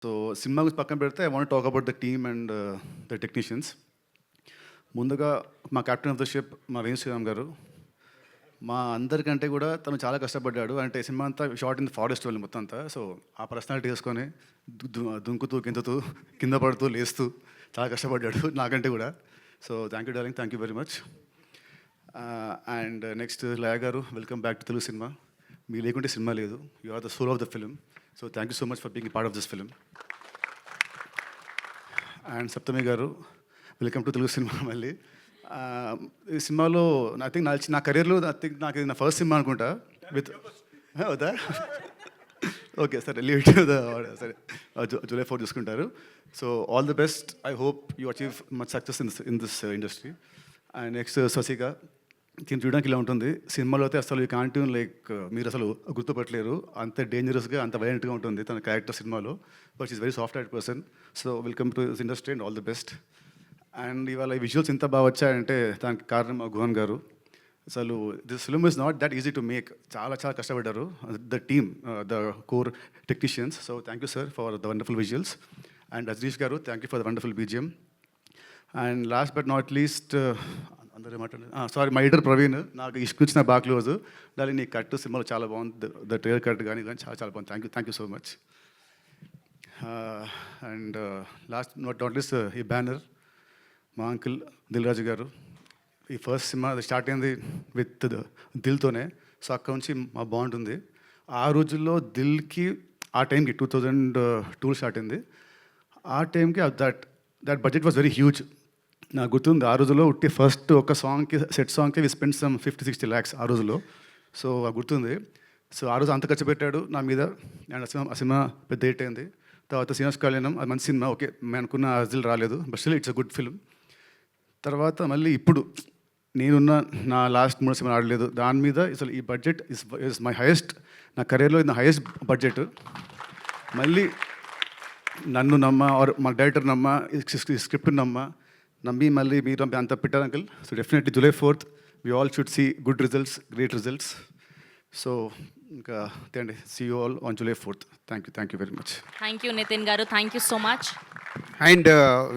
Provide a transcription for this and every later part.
So cinema గురించి పక్కన పెడితే I want talk about the team and the technicians. ముందుగా మా కెప్టెన్ ఆఫ్ ద షిప్ మా వేణు శ్రీరామ్ గారు, మా అందరికంటే కూడా తను చాలా కష్టపడ్డాడు. అంటే సినిమా అంతా షార్ట్ ఇన్ ఫారెస్ట్ వెళ్ళి మొత్తం అంతా. సో ఆ పర్సనాలిటీ వేసుకొని దుంకుతూ కింద పడుతూ లేస్తూ చాలా కష్టపడ్డాడు నాకంటే కూడా. So thank you darling, thank you very much. And next Laya garu, welcome back to Telugu cinema. మీ లేకుంటే సినిమా లేదు. You are the soul of the film. So thank you so much for being part of this film. And Saptami garu, welcome to Telugu cinema మళ్ళీ. ఈ సినిమాలో I think నా కెరీర్లో నాకు ఇది నా ఫస్ట్ సినిమా అనుకుంటా విత్ అవుతా. ఓకే సరే, లీవ్ ఇట్ ద సరే, జూలై 4 చూసుకుంటారు. So all the best. I hope you achieve much success in this industry. And next Shashika, దీన్ని చూడడానికి ఇలా ఉంటుంది. సినిమాలో అయితే అసలు ఈ కాంటిన్యూ లైక్ మీరు అసలు గుర్తుపట్టలేరు, అంత డేంజరస్గా అంత వైలెంట్గా ఉంటుంది తన క్యారెక్టర్ సినిమాలో. But is very soft heart person. So welcome to this industry and all the best. And ఇవాళ ఈ విజువల్స్ ఇంత బాగా వచ్చాయంటే దానికి కారణం గుహన్ గారు. అసలు this film is not that easy to make. చాలా చాలా కష్టపడ్డారు the team, the core technicians. So thank you sir for the wonderful visuals. And Ajaneesh garu, thank you for the wonderful BGM. And last but not least, అందరూ మాట్లాడారు, sorry my editor Praveen, నాకు ఇష్టం బాగా close. దాని నీ కట్ సినిమాలో చాలా బాగుంది, ద ట్రైలర్ కట్ కానీ చాలా చాలా బాగుంది. Thank you so much. And last not least ఈ బ్యానర్ మా అంకుల్ దిల్ రాజు గారు. ఈ ఫస్ట్ సినిమా స్టార్ట్ అయింది విత్ దిల్తోనే. సో అక్కడ నుంచి మా బాండ్ ఉంది. ఆ రోజుల్లో దిల్కి ఆ టైంకి 2002 స్టార్ట్ అయింది. ఆ టైంకి that budget was very huge. నాకు గుర్తుంది, ఆ రోజుల్లో ఉట్టి ఫస్ట్ ఒక సాంగ్కి సెట్ సాంగ్కి వి స్పెండ్ సమ్ 50-60 lakhs ఆ రోజుల్లో. సో గుర్తుంది. సో ఆ రోజు అంత ఖర్చు పెట్టాడు నా మీద. అండ్ ఆ సినిమా పెద్ద హిట్ అయింది. తర్వాత శ్రీనివాస్ కళ్యాణం, అది మంచి సినిమా. ఓకే, మేము అనుకున్న అజిల్ రాలేదు, but still it's a good film. తర్వాత మళ్ళీ ఇప్పుడు నేనున్న నా లాస్ట్ 3 సినిమాలు ఆడలేదు దాని మీద. అసలు ఈ బడ్జెట్ ఇస్ మై హైయెస్ట్, నా కెరీర్లో ఇది నా హైయెస్ట్ బడ్జెట్. మళ్ళీ నన్ను నమ్మ ఆర్ మా డైరెక్టర్ నమ్మ, ఈ స్క్రిప్ట్ నమ్మి మళ్ళీ మీరు అంత పెట్టారు uncle. So definitely July 4th we all should see good results, great results. So ఇంకా అండి, see you all on July 4th. Thank you very much. Thank you Nitin garu, thank you so much. And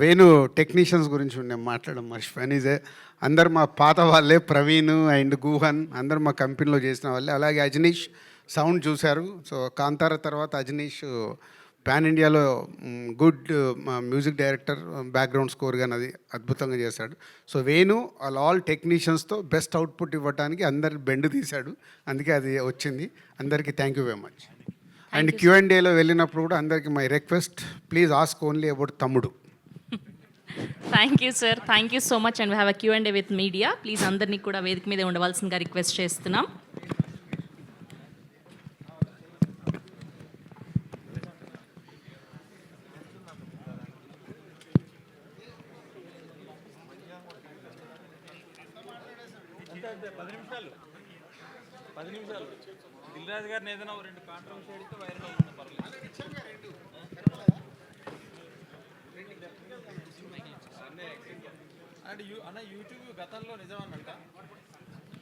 Venu technicians గురించి నేను మాట్లాడడం మర్చిపోయాను. అందరు మా పాత వాళ్ళే, ప్రవీణ్ అండ్ గుహన్ అందరు మా కంపెనీలో చేసిన వాళ్ళే. అలాగే అజనీష్ సౌండ్ చూశారు. సో కాంతార తర్వాత అజనీష్ పాన్ ఇండియాలో good music director, background score కానీ అది అద్భుతంగా చేశాడు. సో వేణు ఆల్ టెక్నీషియన్స్తో బెస్ట్ అవుట్పుట్ ఇవ్వడానికి అందరు బెండ్ తీశాడు, అందుకే అది వచ్చింది. అందరికీ thank you very much. And Q&Aలో వెళ్ళినప్పుడు కూడా అందరికీ my request, please ask only about Thammudu. Thank you sir, thank you so much. And we have a Q&A with media. Please అందరినీ కూడా వేదిక మీద ఉండవలసిందిగా రిక్వెస్ట్ చేస్తున్నాం. పది నిమిషాలు దిల్ రాజు గారిని ఏదైనా 2 కాంట్రవర్సీ అడిగితే వైరల్ అవుతుంది. పర్లేదు అండ్ అన్న యూట్యూబ్ గతంలో నిజమన్నట్ట,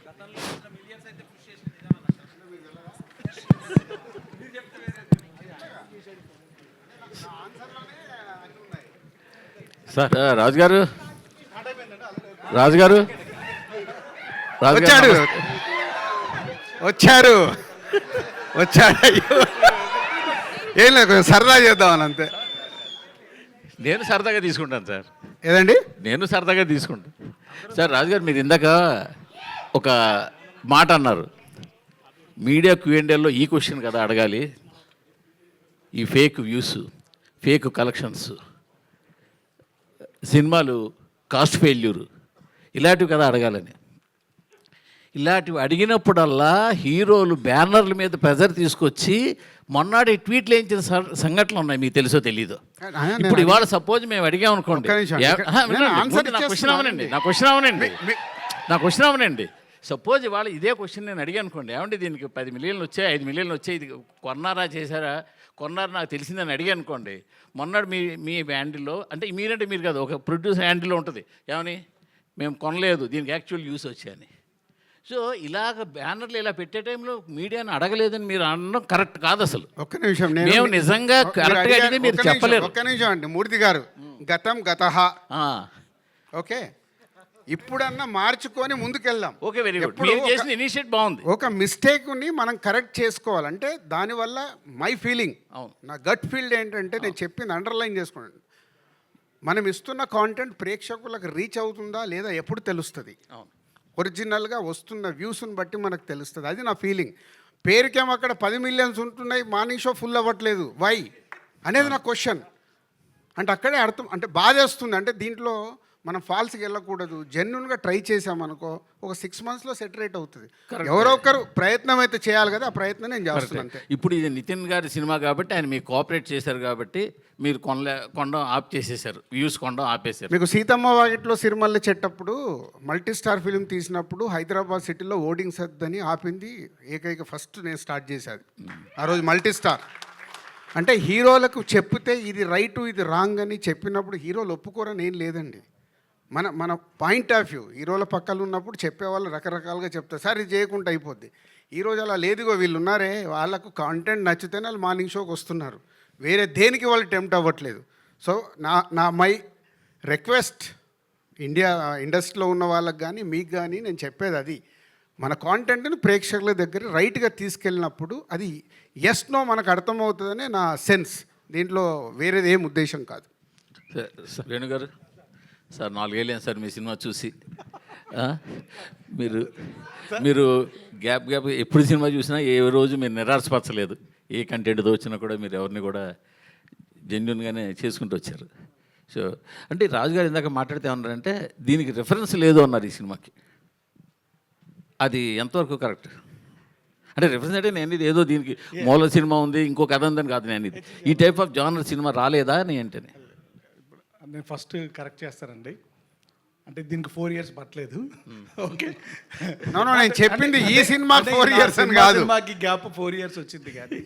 గతంలో మిలియన్స్ అయితే పుష్ చేసి నిజమన్నట్ట. మీరు చెప్తే సార్ రాజుగారు వచ్చాడు ఏం లేదు, సరదా చేద్దామని అంతే. నేను సరదాగా తీసుకుంటాను సార్. ఏదండి? నేను సరదాగా తీసుకుంటాను సార్. రాజుగారు, మీరు ఇందాక ఒక మాట అన్నారు, మీడియా Q&Aలో ఈ క్వశ్చన్ కదా అడగాలి, ఈ ఫేక్ వ్యూస్, ఫేక్ కలెక్షన్స్, సినిమాలు కాస్ట్ ఫెయిల్యూర్, ఇలాంటివి కదా అడగాలని. ఇలాంటివి అడిగినప్పుడల్లా హీరోలు బ్యానర్ల మీద ప్రెజర్ తీసుకొచ్చి మొన్నటి ట్వీట్లు వేయించిన సంఘటనలు ఉన్నాయి, మీకు తెలుసో తెలీదు. ఇప్పుడు ఇవాళ సపోజ్ మేము అడిగామనుకోండి, నా క్వశ్చన్ అవనండి. సపోజ్ ఇవాళ ఇదే క్వశ్చన్ నేను అడిగాను అనుకోండి, ఏమంటే దీనికి 10 మిలియన్లు వచ్చాయి, 5 మిలియన్లు వచ్చాయి, ఇది కొన్నారా నాకు తెలిసిందని అడిగాను అనుకోండి. మొన్నటి మీ హ్యాండిల్లో, అంటే మీరంటే మీరు కాదు, ఒక ప్రొడ్యూసర్ హ్యాండిల్లో ఉంటుంది, ఏమని మేము కొనలేదు, దీనికి యాక్చువల్ యూస్ వచ్చాయని. సో ఇలాగ బ్యానర్లు ఇలా పెట్టే టైంలో మీడియాని అడగలేదని మీరు అనడం కరెక్ట్ కాదు అసలు. ఒక్క నిమిషం, మేము నిజంగా కరెక్ట్గా అడిగితే మీరు చెప్పలేరు. ఒక్క నిమిషం అండి మూర్తి గారు, గతం గతహ, ఓకే, ఇప్పుడన్నా మార్చుకొని ముందుకెళ్దాం. Okay, very good. మీరు చేసిన ఇనిషియేట్ బాగుంది. ఒక మిస్టేక్ని మనం కరెక్ట్ చేసుకోవాలంటే దానివల్ల మై ఫీలింగ్, నా గట్ ఫీల్డ్ ఏంటంటే నేను చెప్పింది అండర్లైన్ చేసుకోండి. మనం ఇస్తున్న కాంటెంట్ ప్రేక్షకులకు రీచ్ అవుతుందా లేదా ఎప్పుడు తెలుస్తుంది. ఒరిజినల్గా వస్తున్న వ్యూస్ని బట్టి మనకు తెలుస్తుంది. అది నా ఫీలింగ్. పేరుకేమో అక్కడ 10 మిలియన్స్ ఉంటున్నాయి, మార్నింగ్ షో ఫుల్ అవ్వట్లేదు, వై అనేది నా క్వశ్చన్. అంటే అక్కడే అర్థం, అంటే బాధేస్తుంది. అంటే దీంట్లో మనం ఫాల్స్కి వెళ్ళకూడదు, జెన్యున్గా ట్రై చేసామనుకో ఒక 6 మంత్స్లో సెటరేట్ అవుతుంది. ఎవరో ఒకరు ప్రయత్నం అయితే చేయాలి కదా, ఆ ప్రయత్నం నేను చేస్తున్నాను. ఇప్పుడు ఇది నితిన్ గారి సినిమా కాబట్టి ఆయన మీకు కోఆపరేట్ చేశారు కాబట్టి మీరు కొండం ఆఫ్ చేసేసారు, వ్యూస్ కొండం ఆపేశారు. మీకు Seethamma Vakitlo Sirimalle చెట్టప్పుడు multi star film తీసినప్పుడు హైదరాబాద్ సిటీలో ఓటింగ్ సర్దని ఆపింది ఏకైక ఫస్ట్ నేను స్టార్ట్ చేశాను ఆ రోజు మల్టీ స్టార్. అంటే హీరోలకు చెప్తే ఇది రైటు ఇది రాంగ్ అని చెప్పినప్పుడు హీరోలు ఒప్పుకోరని ఏం లేదండి. మన పాయింట్ ఆఫ్ వ్యూ, హీరోల పక్కన ఉన్నప్పుడు చెప్పేవాళ్ళు రకరకాలుగా చెప్తారు, సార్ ఇది చేయకుండా అయిపోద్ది. ఈరోజు అలా లేదుగో, వీళ్ళు ఉన్నారే వాళ్ళకు కాంటెంట్ నచ్చితేనే వాళ్ళు మార్నింగ్ షోకి వస్తున్నారు, వేరే దేనికి వాళ్ళు టెంప్ట్ అవ్వట్లేదు. సో మై రిక్వెస్ట్ ఇండస్ట్రీలో ఉన్న వాళ్ళకి కానీ మీకు కానీ నేను చెప్పేది అది, మన కాంటెంట్ని ప్రేక్షకుల దగ్గర రైట్గా తీసుకెళ్ళినప్పుడు అది ఎస్ నో మనకు అర్థమవుతుందనే నా సెన్స్. దీంట్లో వేరేది ఏం ఉద్దేశం కాదు. వేణుగారు సార్ 4 ఏళ్ళేం సార్ మీ సినిమా చూసి, మీరు గ్యాప్ ఎప్పుడు సినిమా చూసినా ఏ రోజు మీరు నిరాశపరచలేదు. ఏ కంటెంట్తో వచ్చినా కూడా మీరు ఎవరిని కూడా జెన్యున్గానే చేసుకుంటూ వచ్చారు. సో అంటే రాజుగారు ఇందాక మాట్లాడితే ఏమన్నారంటే దీనికి రిఫరెన్స్ లేదు అన్నారు ఈ సినిమాకి. అది ఎంతవరకు కరెక్ట్? అంటే రిఫరెన్స్ అంటే నేను ఇది ఏదో దీనికి మూల సినిమా ఉంది ఇంకో కథ ఉందని కాదు, నేను ఇది ఈ టైప్ ఆఫ్ జానర్ సినిమా రాలేదా అని అంటేనే. నేను ఫస్ట్ కరెక్ట్ చేస్తానండి, అంటే దీనికి 4 years పట్టలేదు. ఓకే, నేను చెప్పింది ఈ సినిమా 4 years అని కాదు, సినిమాకి గ్యాప్ 4 years వచ్చింది కానీ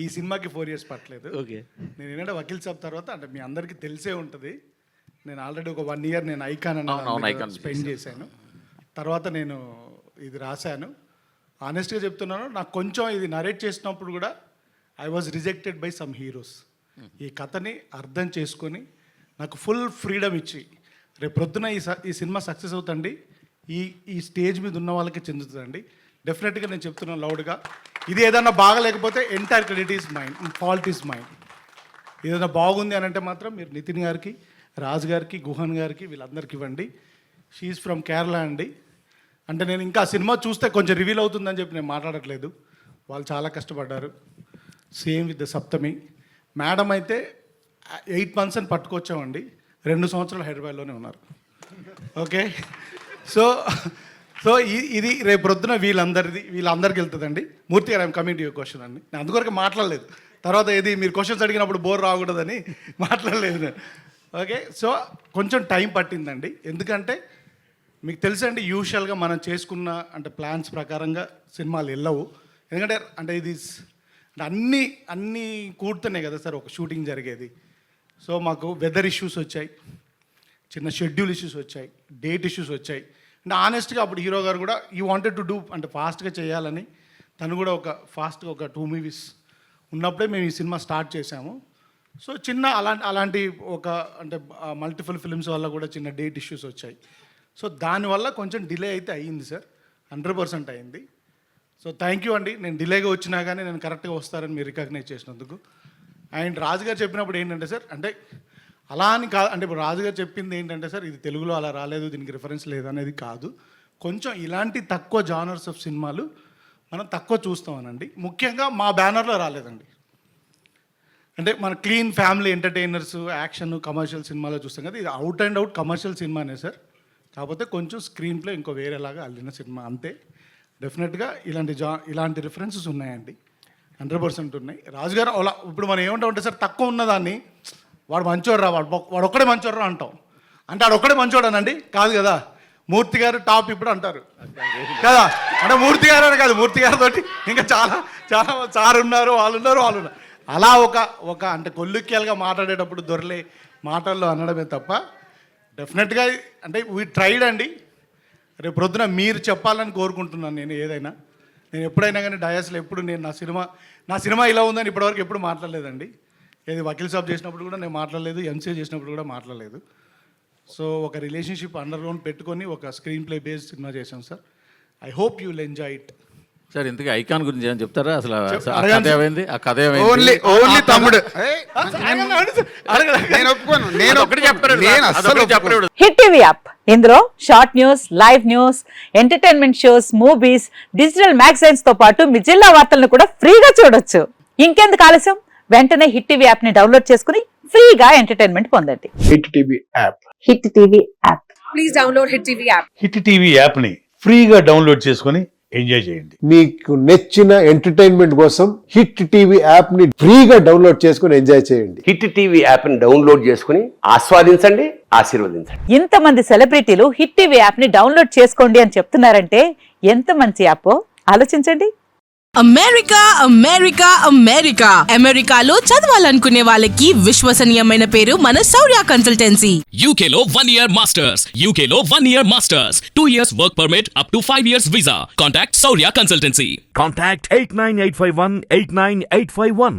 ఈ సినిమాకి 4 years పట్టలేదు. ఓకే, నేను ఏంటంటే వకీల్ సాబ్ తర్వాత అంటే మీ అందరికీ తెలిసే ఉంటుంది, నేను ఆల్రెడీ ఒక 1 year నేను ఐకాన్ అని స్పెండ్ చేశాను. తర్వాత నేను ఇది రాశాను. ఆనెస్ట్గా చెప్తున్నాను, నాకు కొంచెం ఇది నరేట్ చేసినప్పుడు కూడా I was rejected by some heroes. ఈ కథని అర్థం చేసుకొని నాకు ఫుల్ ఫ్రీడమ్ ఇచ్చి రేపు ప్రొద్దున ఈ సినిమా సక్సెస్ అవుతండి, ఈ స్టేజ్ మీద ఉన్న వాళ్ళకి చెందుతుందండి. డెఫినెట్గా నేను చెప్తున్నాను లౌడ్గా, ఇది ఏదైనా బాగలేకపోతే entire credit is mind, fault is mind. ఏదైనా బాగుంది అని అంటే మాత్రం మీరు నితిన్ గారికి, రాజు గారికి, గుహన్ గారికి వీళ్ళందరికీ ఇవ్వండి. షీఈ్ ఫ్రమ్ కేరళ అండి. అంటే నేను ఇంకా సినిమా చూస్తే కొంచెం రివీల్ అవుతుందని చెప్పి నేను మాట్లాడట్లేదు, వాళ్ళు చాలా కష్టపడ్డారు. Same with the Saptami madam అయితే 8 months అని పట్టుకొచ్చామండి, 2 సంవత్సరాలు హైదరాబాద్లోనే ఉన్నారు. ఓకే, సో ఇది రేపు ప్రొద్దున వీళ్ళందరికి వెళ్తుందండి. మూర్తి గారు I'm coming to your question అండి. నేను అందుకొరకు మాట్లాడలేదు, తర్వాత ఏది మీరు క్వశ్చన్స్ అడిగినప్పుడు బోర్ రాకూడదని మాట్లాడలేదు నేను. ఓకే, సో కొంచెం టైం పట్టిందండి, ఎందుకంటే మీకు తెలుసండి యూజువల్గా మనం చేసుకున్న అంటే ప్లాన్స్ ప్రకారంగా సినిమాలు వెళ్ళవు. ఎందుకంటే అంటే ఇది అంటే అన్నీ కూడుతున్నాయి కదా సార్ ఒక షూటింగ్ జరిగేది. సో మాకు వెదర్ ఇష్యూస్ వచ్చాయి, చిన్న షెడ్యూల్ ఇష్యూస్ వచ్చాయి, డేట్ ఇష్యూస్ వచ్చాయి. అంటే ఆనెస్ట్గా అప్పుడు హీరో గారు కూడా ఈ వాంటెడ్ టు డూ అంటే ఫాస్ట్గా చేయాలని, తను కూడా ఫాస్ట్గా ఒక 2 movies ఉన్నప్పుడే మేము ఈ సినిమా స్టార్ట్ చేశాము. సో చిన్న అలాంటి ఒక అంటే మల్టిపుల్ ఫిల్మ్స్ వల్ల కూడా చిన్న డేట్ ఇష్యూస్ వచ్చాయి. సో దానివల్ల కొంచెం డిలే అయితే అయ్యింది సార్, 100% అయింది. సో థ్యాంక్ యూ అండి, నేను డిలేగా వచ్చినా కానీ నేను కరెక్ట్గా వస్తారని మీరు రికగ్నైజ్ చేసినందుకు. అండ్ రాజుగారు చెప్పినప్పుడు ఏంటంటే సార్ అంటే అలా అని కాదు, అంటే ఇప్పుడు రాజుగారు చెప్పింది ఏంటంటే సార్ ఇది తెలుగులో అలా రాలేదు, దీనికి రిఫరెన్స్ లేదనేది కాదు. కొంచెం ఇలాంటి తక్కువ జానర్స్ ఆఫ్ సినిమాలు మనం తక్కువ చూస్తామనండి. ముఖ్యంగా మా బ్యానర్లో రాలేదండి. అంటే మన clean family entertainers, action, commercial సినిమాలో చూస్తాం కదా, ఇది అవుట్ అండ్ అవుట్ కమర్షియల్ సినిమానే సార్. కాకపోతే కొంచెం స్క్రీన్ ప్లే ఇంకో వేరేలాగా అల్లిన సినిమా అంతే. డెఫినెట్గా ఇలాంటి రిఫరెన్సెస్ ఉన్నాయండి, 100% ఉన్నాయి. రాజుగారు అలా ఇప్పుడు మనం ఏమంటామంటే సార్ తక్కువ ఉన్నదాన్ని వాడు మంచోడు రా, వాడు ఒక్కడే మంచోడు రా అంటాం. అంటే వాడు ఒక్కడే మంచోడు అనండి కాదు కదా, మూర్తి గారు టాప్ ఇప్పుడు అంటారు కదా. అంటే మూర్తి గారు అని కాదు, మూర్తి గారితో ఇంకా చాలా చాలా సార్ ఉన్నారు, వాళ్ళు ఉన్నారు. అలా ఒక అంటే కొల్లుక్యాలుగా మాట్లాడేటప్పుడు దొరలే మాటల్లో అనడమే తప్ప డెఫినెట్గా అంటే వీ ట్రైడ్ అండి. రేపు ప్రొద్దున మీరు చెప్పాలని కోరుకుంటున్నాను. నేను ఏదైనా, నేను ఎప్పుడైనా కానీ డయాస్లో ఎప్పుడు నేను నా సినిమా ఇలా ఉందని ఇప్పటివరకు ఎప్పుడు మాట్లాడలేదండి. ఏది వకీల్ సాబ్ చేసినప్పుడు కూడా నేను మాట్లాడలేదు, ఎంసీఏ చేసినప్పుడు కూడా మాట్లాడలేదు. సో ఒక రిలేషన్షిప్ అండర్ గ్రౌండ్ పెట్టుకొని ఒక స్క్రీన్ ప్లే బేస్డ్ సినిమా చేశాం sir. I hope you will enjoy it. Sir ఇంతకీ ఐకాన్ గురించి ఏమని చెప్తారా? అసలు ఆ అడగండి. కథ ఏమైంది? ఆ కథ ఓన్లీ ఏమైంది? తమ్ముడు అడగండి. నేను ఒప్పుకోను. నేను ఒకటి చెప్పలేడు. నేను అస్సలు అదొకటి చెప్పలేడు. హిట్ టీవీ యాప్ ఇందులో short news, live news, entertainment shows, movies, digital magazines తో పాటు మీ జిల్లా వార్తలను కూడా ఫ్రీగా చూడొచ్చు. ఇంకెందుకు ఆలస్యం, వెంటనే హిట్ టీవీ యాప్ ని డౌన్లోడ్ చేసుకుని ఫ్రీగా ఎంటర్టైన్మెంట్ పొందండి. Hit TV app. Hit TV app. Please download Hit TV app. Hit TV యాప్ని ఫ్రీగా డౌన్లోడ్ చేసుకొని ఎంజాయ్ చేయండి. మీకు నచ్చిన ఎంటర్టైన్మెంట్ కోసం హిట్ టీవీ యాప్ ని ఫ్రీగా డౌన్లోడ్ చేసుకుని ఎంజాయ్ చేయండి. హిట్ టీవీ యాప్ని డౌన్లోడ్ చేసుకుని ఆస్వాదించండి, ఆశీర్వదించండి. ఇంతమంది సెలబ్రిటీలు హిట్ టీవీ యాప్ ని డౌన్లోడ్ చేసుకోండి అని చెప్తున్నారంటే ఎంత మంచి యాప్ ఆలోచించండి. అమెరికా అమెరికా అమెరికా అమెరికాలో చదవాలనుకునే వాళ్ళకి విశ్వసనీయమైన పేరు మన శౌర్య కన్సల్టెన్సీ. UK లో 1 year masters. UK లో 1 year masters. 2 years work permit up to 5 years visa. Contact Saurya Consultancy. Contact 89851 89851.